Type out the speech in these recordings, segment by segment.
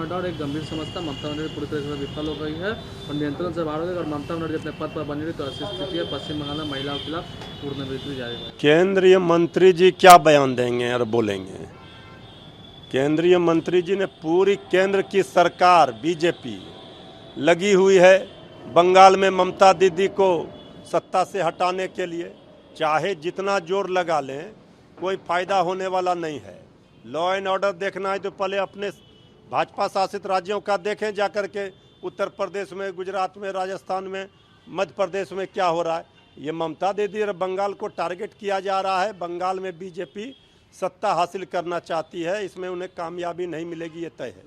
Doubt एक गंभीर समस्या ममता बनर्जी पूरी तरह से विफल हो गई है और नियंत्रण से बाहर हो गई और ममता बनर्जी अपने पद पर बनी रही तो ऐसी स्थिति है पश्चिम बंगाल में महिलाओं के खिलाफ पूर्ण विरोध जारी है। केंद्रीय मंत्री जी क्या बयान देंगे और बोलेंगे? केंद्रीय मंत्री जी ने पूरी केंद्र की सरकार बीजेपी लगी हुई है बंगाल में ममता दीदी को सत्ता से हटाने के लिए। चाहे जितना जोर लगा लें कोई फायदा होने वाला नहीं है। लॉ एंड ऑर्डर देखना है तो पहले अपने भाजपा शासित राज्यों का देखें जाकर के, उत्तर प्रदेश में, गुजरात में, राजस्थान में, मध्य प्रदेश में क्या हो रहा है। ये ममता दीदी और बंगाल को टारगेट किया जा रहा है। बंगाल में बीजेपी सत्ता हासिल करना चाहती है, इसमें उन्हें कामयाबी नहीं मिलेगी, ये तय है।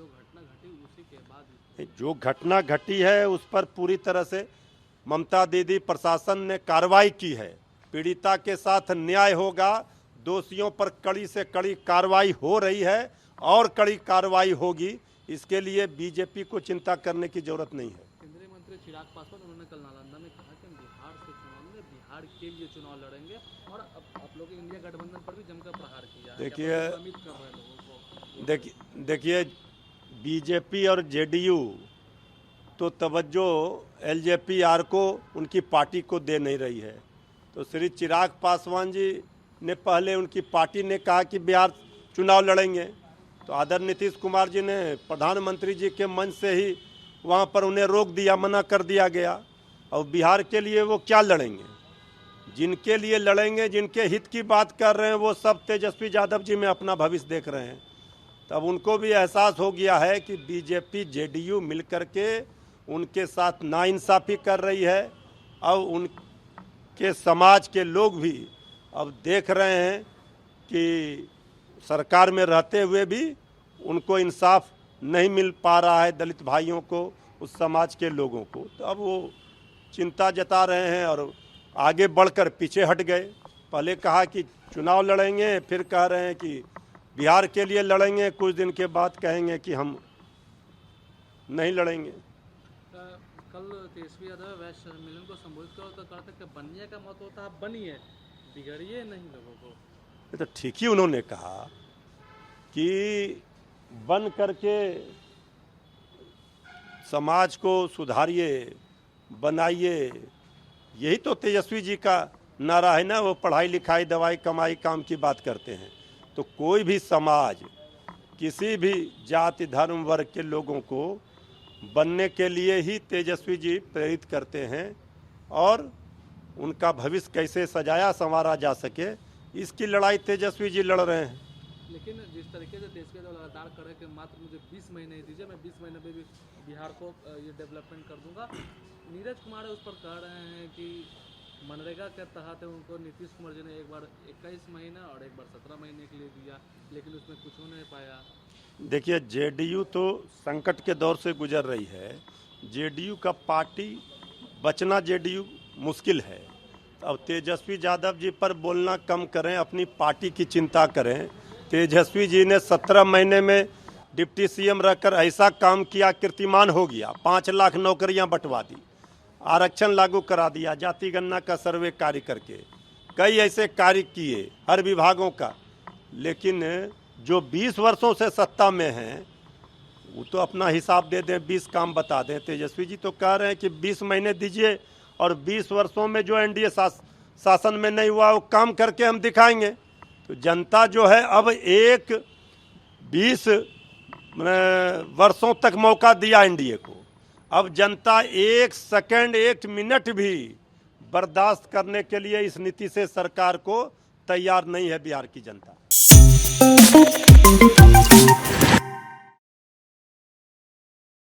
जो घटना घटी है उस पर पूरी तरह से ममता दीदी प्रशासन ने कार्रवाई की है। पीड़िता के साथ न्याय होगा, दोषियों पर कड़ी से कड़ी कार्रवाई हो रही है और कड़ी कार्रवाई होगी। इसके लिए बीजेपी को चिंता करने की जरूरत नहीं है। केंद्रीय मंत्री चिराग पासवान उन्होंने कल नालंदा में कहा कि हम बिहार से चुनाव में बिहार के लिए चुनाव लड़ेंगे और आप लोग इंडिया गठबंधन पर भी जमकर प्रहार किया। देखिए बीजेपी और जेडीयू तो तवज्जो एलजेपी-आर को, उनकी पार्टी को दे नहीं रही है। तो श्री चिराग पासवान जी ने पहले, उनकी पार्टी ने कहा कि बिहार चुनाव लड़ेंगे, तो आदरणीय नीतीश कुमार जी ने प्रधानमंत्री जी के मंच से ही वहाँ पर उन्हें रोक दिया, मना कर दिया गया। और बिहार के लिए वो क्या लड़ेंगे? जिनके लिए लड़ेंगे, जिनके हित की बात कर रहे हैं, वो सब तेजस्वी यादव जी में अपना भविष्य देख रहे हैं। तब उनको भी एहसास हो गया है कि बीजेपी जेडीयू मिलकर के उनके साथ नाइंसाफ़ी कर रही है और उनके समाज के लोग भी अब देख रहे हैं कि सरकार में रहते हुए भी उनको इंसाफ नहीं मिल पा रहा है, दलित भाइयों को, उस समाज के लोगों को। तो अब वो चिंता जता रहे हैं और आगे बढ़कर पीछे हट गए। पहले कहा कि चुनाव लड़ेंगे, फिर कह रहे हैं कि बिहार के लिए लड़ेंगे, कुछ दिन के बाद कहेंगे कि हम नहीं लड़ेंगे। कल तेजस्वी यादव वैश्य सम्मेलन को संबोधित करो तो कहते कि बनने का मत होता है, बनिए, बिगड़िए नहीं लोगों को। ये तो ठीक ही उन्होंने कहा कि बन करके समाज को सुधारिए, बनाइए। यही तो तेजस्वी जी का नारा है ना। वो पढ़ाई लिखाई दवाई कमाई काम की बात करते हैं। तो कोई भी समाज किसी भी जाति धर्म वर्ग के लोगों को बनने के लिए ही तेजस्वी जी प्रेरित करते हैं और उनका भविष्य कैसे सजाया संवारा जा सके, इसकी लड़ाई तेजस्वी जी लड़ रहे हैं। लेकिन जिस तरीके से तेजस्वी यादव लगातार करे कि मात्र मुझे 20 महीने ही दीजिए, मैं 20 महीने में भी बिहार को ये डेवलपमेंट कर दूंगा। नीरज कुमार उस पर कह रहे हैं कि मनरेगा के तहत उनको नीतीश कुमार जी ने एक बार 21 महीना और एक बार 17 महीने के लिए दिया, लेकिन उसमें कुछ हो नहीं पाया। देखिए जेडीयू तो संकट के दौर से गुजर रही है। जेडीयू का पार्टी बचना जेडीयू मुश्किल है। अब तेजस्वी यादव जी पर बोलना कम करें, अपनी पार्टी की चिंता करें। तेजस्वी जी ने 17 महीने में डिप्टी सीएम रहकर ऐसा काम किया, कीर्तिमान हो गया। 5 लाख नौकरियां बंटवा दी, आरक्षण लागू करा दिया, जाति गणना का सर्वे कार्य करके कई ऐसे कार्य किए हर विभागों का। लेकिन जो 20 वर्षों से सत्ता में हैं वो तो अपना हिसाब दे दें, 20 काम बता दें। तेजस्वी जी तो कह रहे हैं कि 20 महीने दीजिए और 20 वर्षों में जो एनडीए शासन में नहीं हुआ वो काम करके हम दिखाएंगे। तो जनता जो है अब 20 वर्षों तक मौका दिया एनडीए को। अब जनता 1 सेकंड 1 मिनट भी बर्दाश्त करने के लिए इस नीति से सरकार को तैयार नहीं है बिहार की जनता।